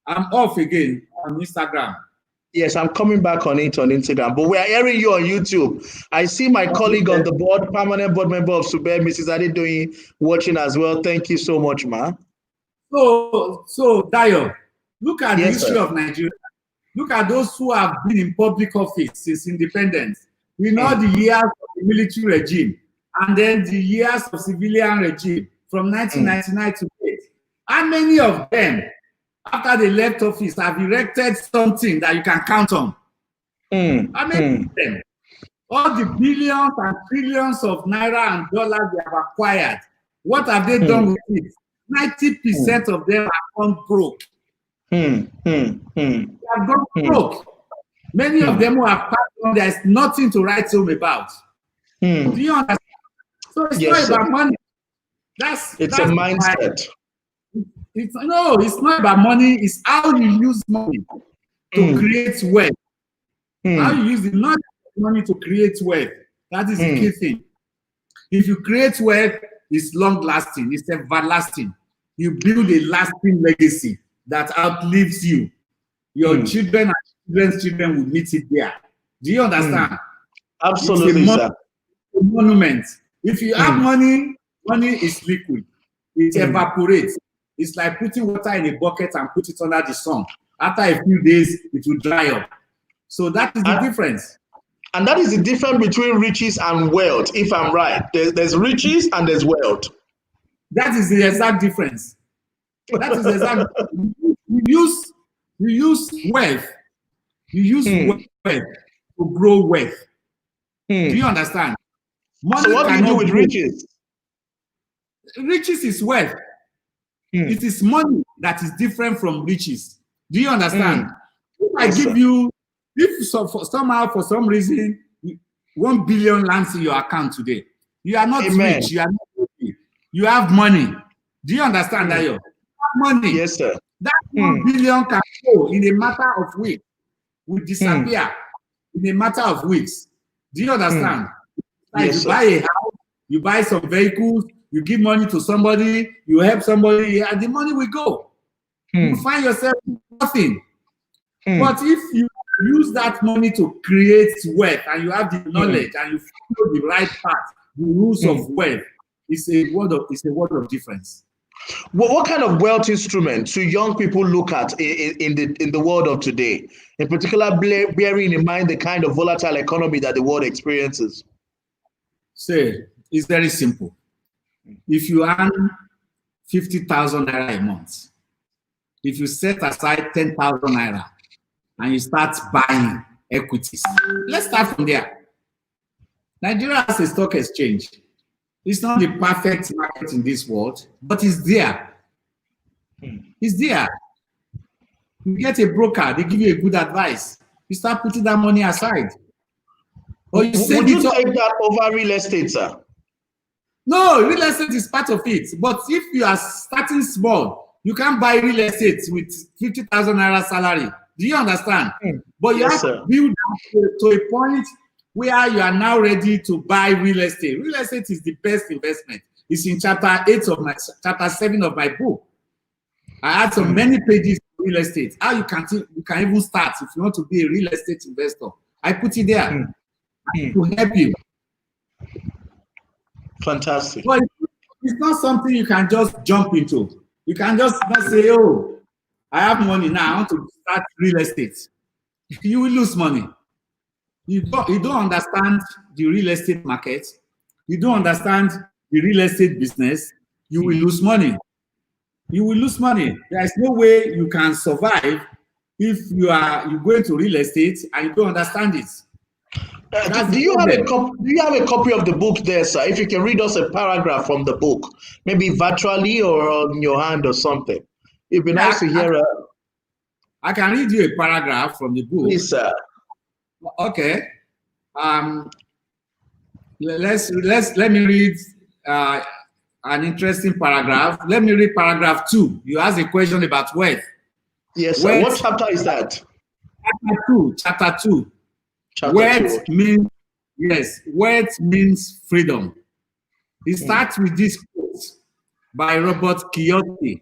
I'm off again on Instagram. Yes, I'm coming back on it on Instagram, but we are hearing you on YouTube. I see my colleague on the board, permanent board member of Super, Mrs. Adedoyin, watching as well. Thank you so much, ma. So Dayo, look at the history of Nigeria. Look at those who have been in public office since independence. We know the years of the military regime and then the years of civilian regime from 1999 to date. How many of them, after they left office, have erected something that you can count on? How many of them? All the billions and trillions of naira and dollars they have acquired, what have they done with it? 90% of them have gone broke. They have gone broke. Many of them who have passed on, there is nothing to write home about. Do you understand? So it's not about money. That's a mindset. It's not about money. It's how you use money to create wealth. How you use the money to create wealth. That is the key thing. If you create wealth, it's long-lasting. It's everlasting. You build a lasting legacy that outlives you. Your children and children's children will meet it there. Do you understand? Absolutely, it's sir. A monument. If you have money, money is liquid. It evaporates. It's like putting water in a bucket and put it under the sun. After a few days, it will dry up. So that is the difference. And that is the difference between riches and wealth, if I'm right. There's riches and there's wealth. That is the exact difference. That is exact. You use wealth. You use wealth to grow wealth. Do you understand? Money so what do you do with riches? Riches is wealth. It is money that is different from riches. Do you understand? If I give you, somehow for some reason 1 billion lands in your account today, you are not rich. You are not wealthy. You have money. Do you understand, Dayo? You have money. Yes, sir. That 1 billion can go in a matter of weeks. Will disappear in a matter of weeks. Do you understand? Like yes, you buy a house, you buy some vehicles, you give money to somebody, you help somebody, and the money will go. You find yourself nothing. But if you use that money to create wealth, and you have the knowledge, and you follow the right path, the rules of wealth, it's a word of difference. What kind of wealth instruments do young people look at in the world of today, in particular, bearing in mind the kind of volatile economy that the world experiences? Say, it's very simple. If you earn 50,000 naira a month, if you set aside 10,000 naira and you start buying equities, let's start from there. Nigeria has a stock exchange. It's not the perfect market in this world, but it's there. It's there. You get a broker, they give you a good advice. You start putting that money aside. Or you Would you take that over real estate, sir? No, real estate is part of it. But if you are starting small, you can't buy real estate with 50,000 naira salary. Do you understand? But you have to build to a point where you are now ready to buy real estate. Real estate is the best investment. It's in chapter 7 of my book. I had so many pages on real estate. How you can even start if you want to be a real estate investor. I put it there to help you. Fantastic. But it's not something you can just jump into. You can just not say, oh, I have money now, I want to start real estate. You will lose money. You don't understand the real estate market. You don't understand the real estate business. You will lose money. You will lose money. There is no way you can survive if you go into real estate and you don't understand it. Do you have a copy of the book there, sir? If you can read us a paragraph from the book, maybe virtually or on your hand or something. It'd be nice to hear. I can read you a paragraph from the book. Please, sir. Okay. Let me read an interesting paragraph. Let me read paragraph 2. You asked a question about wealth. Yes, sir. What chapter is that? Chapter 2. Wealth means freedom. It starts with this quote by Robert Kiyosaki.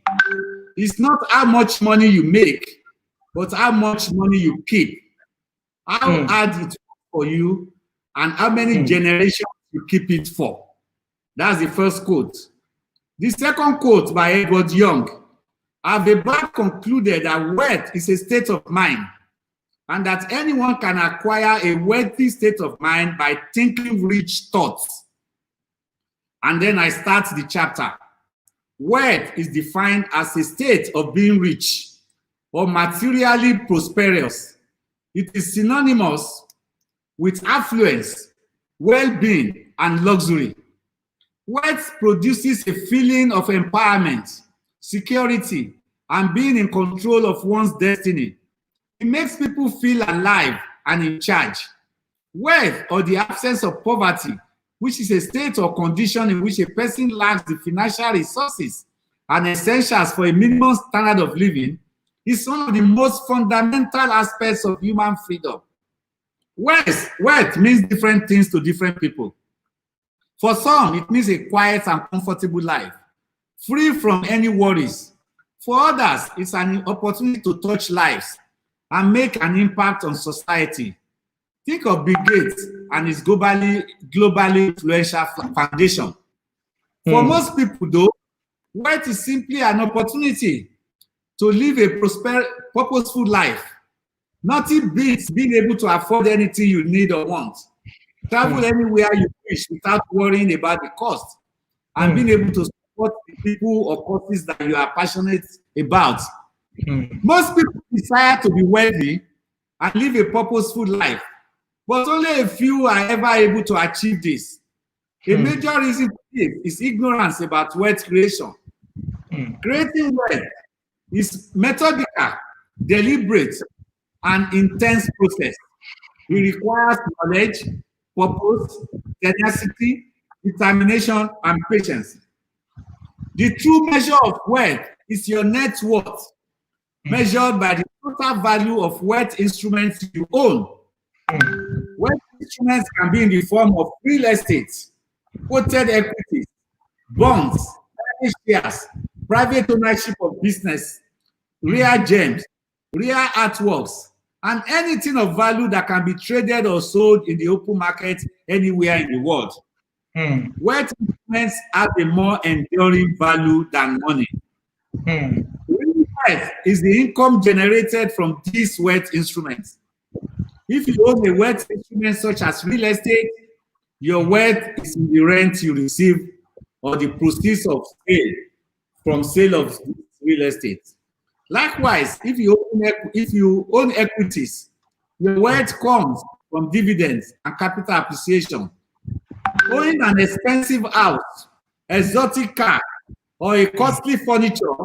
It's not how much money you make, but how much money you keep. How hard it for you, and how many generations you keep it for. That's the first quote. The second quote by Edward Young. Avebar concluded that wealth is a state of mind, and that anyone can acquire a wealthy state of mind by thinking rich thoughts. And then I start the chapter. Wealth is defined as a state of being rich or materially prosperous. It is synonymous with affluence well-being, and luxury. Wealth produces a feeling of empowerment, security, and being in control of one's destiny. It makes people feel alive and in charge. Wealth, or the absence of poverty, which is a state or condition in which a person lacks the financial resources and essentials for a minimum standard of living, is one of the most fundamental aspects of human freedom. Wealth means different things to different people. For some, it means a quiet and comfortable life, free from any worries. For others, it's an opportunity to touch lives and make an impact on society. Think of Bill Gates and his globally influential foundation. For most people, though, wealth is simply an opportunity to live a purposeful life. Nothing beats being able to afford anything you need or want. Travel anywhere you wish without worrying about the cost, and being able to support the people or causes that you are passionate about. Most people desire to be wealthy and live a purposeful life, but only a few are ever able to achieve this. A major reason for this is ignorance about wealth creation. Creating wealth is methodical, deliberate, and intense process. It requires knowledge, purpose, tenacity, determination, and patience. The true measure of wealth is your net worth, measured by the total value of wealth instruments you own. Wealth instruments can be in the form of real estate, quoted equities, bonds, private shares, private ownership of business, rare gems, rare artworks, and anything of value that can be traded or sold in the open market anywhere in the world. Wealth instruments have a more enduring value than money. Real wealth is the income generated from these wealth instruments. If you own a wealth instrument such as real estate, your wealth is in the rent you receive or the proceeds of sale of real estate. Likewise, if you own equities, your wealth comes from dividends and capital appreciation. Owning an expensive house, exotic car, or a costly furniture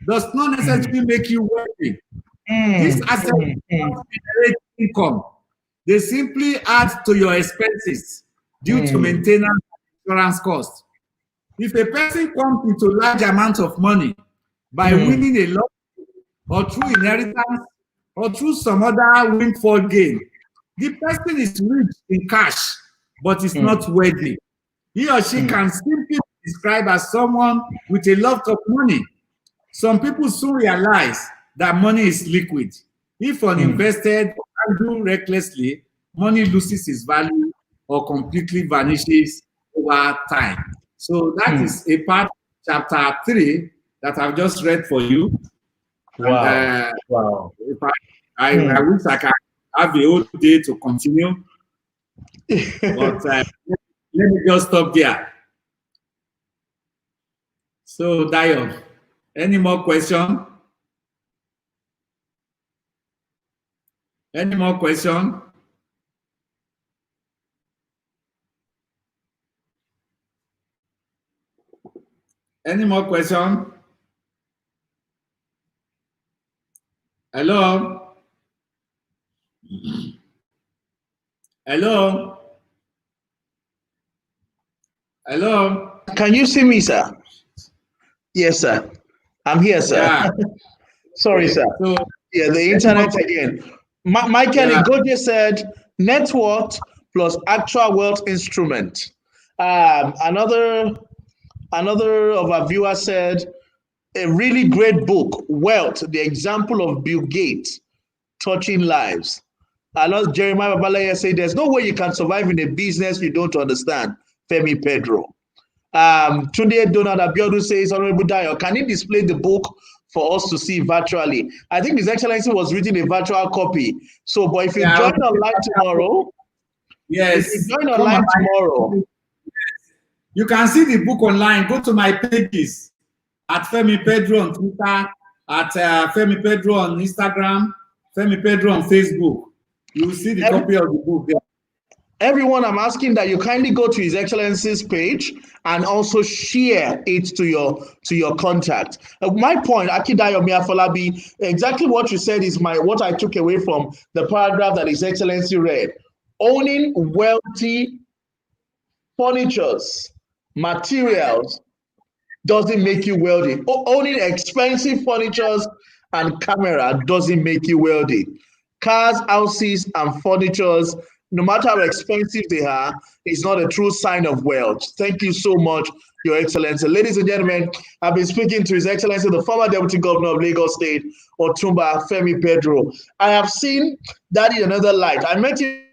does not necessarily make you wealthy. These assets don't generate income. They simply add to your expenses due to maintenance and insurance costs. If a person comes into large amounts of money by winning a lot, or through inheritance, or through some other windfall gain, the person is rich in cash, but is not wealthy. He or she can simply be described as someone with a lot of money. Some people soon realize that money is liquid. If uninvested or handled recklessly, money loses its value or completely vanishes over time. So that is a part of chapter 3 that I've just read for you. Wow. Wow. I wish I can have a whole day to continue, but let me just stop there. So, Dayo, any more question? Any more question? Any more question? Hello? Hello? Hello? Can you see me, sir? Yes, sir. I'm here, sir. Yeah. Sorry, sir. So, yeah, the internet again. Michael Igoje said net worth plus actual wealth instrument. Another of our viewers said a really great book, Wealth, the example of Bill Gates touching lives. I know Jeremiah Babalaya said there's no way you can survive in a business you don't understand. Femi Pedro. Tunde Donald Abiodun says, Honorable Dayo, can you display the book for us to see virtually? I think His Excellency was reading a virtual copy. So, but if you join online tomorrow, you can see the book online. Go to my pages at Femi Pedro on Twitter, at Femi Pedro on Instagram, Femi Pedro on Facebook. You will see the copy of the book there. Everyone, I'm asking that you kindly go to His Excellency's page and also share it to your contact. My point, Akidayo Miafolabi, exactly what you said is what I took away from the paragraph that His Excellency read. Owning wealthy furnitures, materials doesn't make you wealthy. Owning expensive furnitures and camera doesn't make you wealthy. Cars, houses, and furnitures, no matter how expensive they are, is not a true sign of wealth. Thank you so much, Your Excellency. Ladies and gentlemen, I've been speaking to His Excellency, the former Deputy Governor of Lagos State, Otunba Femi Pedro. I have seen that in another light. I met him.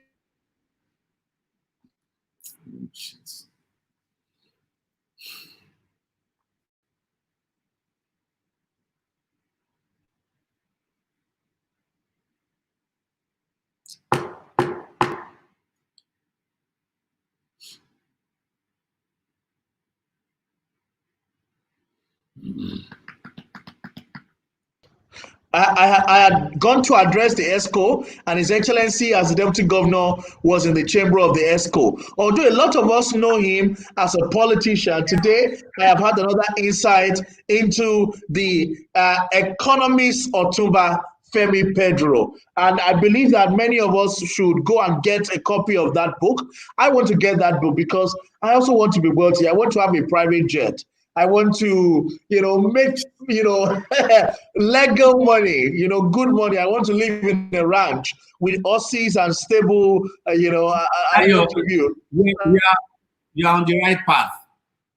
I had gone to address the ESCO, and His Excellency, as the Deputy Governor, was in the chamber of the ESCO. Although a lot of us know him as a politician, today I have had another insight into the economist Otunba Femi Pedro. And I believe that many of us should go and get a copy of that book. I want to get that book because I also want to be wealthy. I want to have a private jet. I want to, make, legal money, good money. I want to live in a ranch with horses and stable, You're on the right path.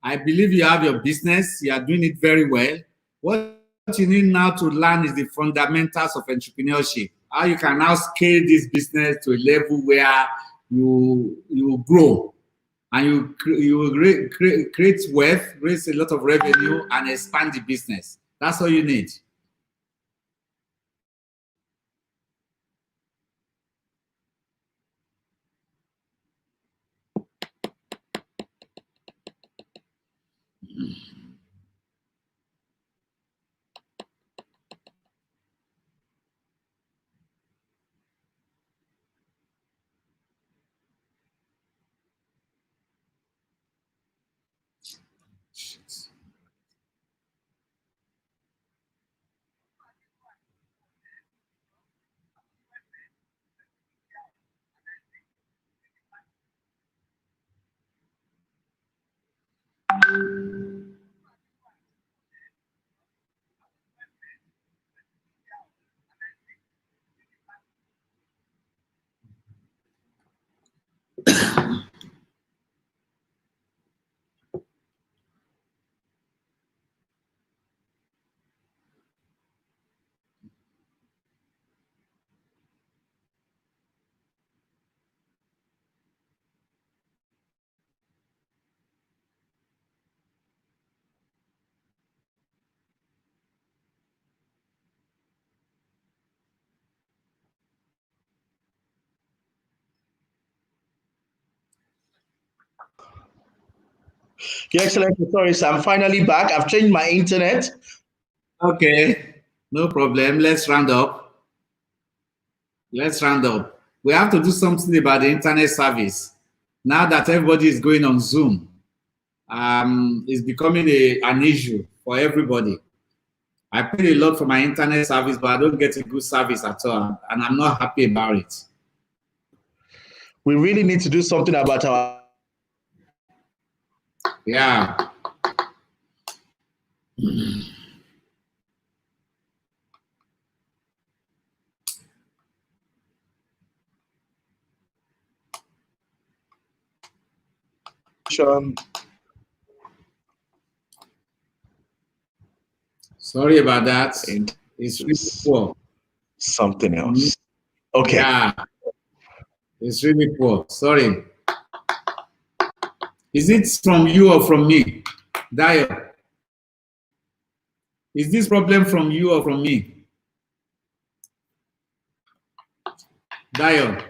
I believe you have your business. You are doing it very well. What you need now to learn is the fundamentals of entrepreneurship. How you can now scale this business to a level where you grow. And you will create wealth, raise a lot of revenue, and expand the business. That's all you need. Your Excellency, sorry, sir, I'm finally back. I've changed my internet. Okay, no problem. Let's round up. We have to do something about the internet service. Now that everybody is going on Zoom, it's becoming an issue for everybody. I pay a lot for my internet service, but I don't get a good service at all, and I'm not happy about it. We really need to do something about our... Yeah. Sorry about that. It's really poor. Something else. Okay. Yeah. It's really poor. Sorry. Is it from you or from me? Dayo? Is this problem from you or from me? Dayo?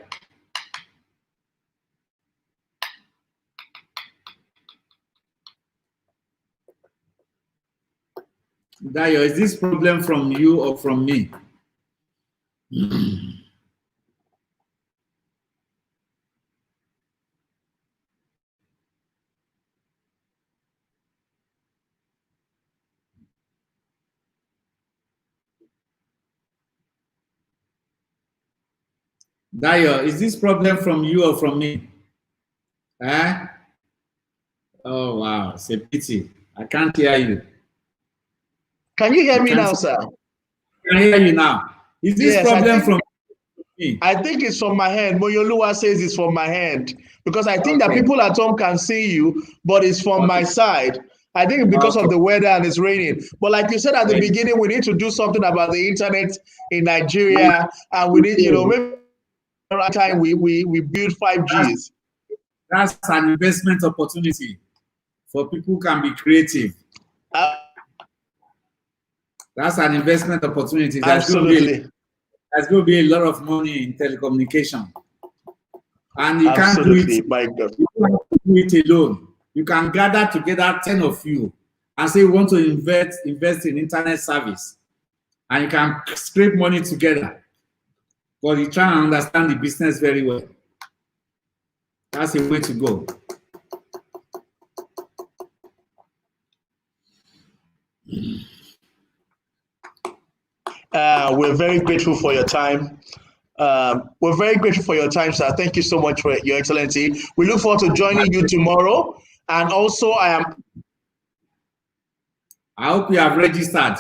Dayo, is this problem from you or from me? Dayo, is this problem from you or from me? Eh? Oh, wow. It's a pity. I can't hear you. Can you hear me now, sir? I can hear you now. Is this problem from me? I think it's from my hand. Moyoluwa says it's from my hand because I think that people at home can see you, but it's from my side. I think because of the weather and it's raining. But like you said at the beginning, we need to do something about the internet in Nigeria, and we need, maybe around time we build 5Gs. That's an investment opportunity for people who can be creative. That's an investment opportunity. Absolutely. There's going to be a lot of money in telecommunication. And you can't do it. My God. You can't do it alone. You can gather together 10 of you and say you want to invest in internet service. And you can scrape money together. But you try and understand the business very well. That's a way to go. We're very grateful for your time. We're very grateful for your time, sir. Thank you so much for your excellency. We look forward to joining you tomorrow. And also, I hope you have registered.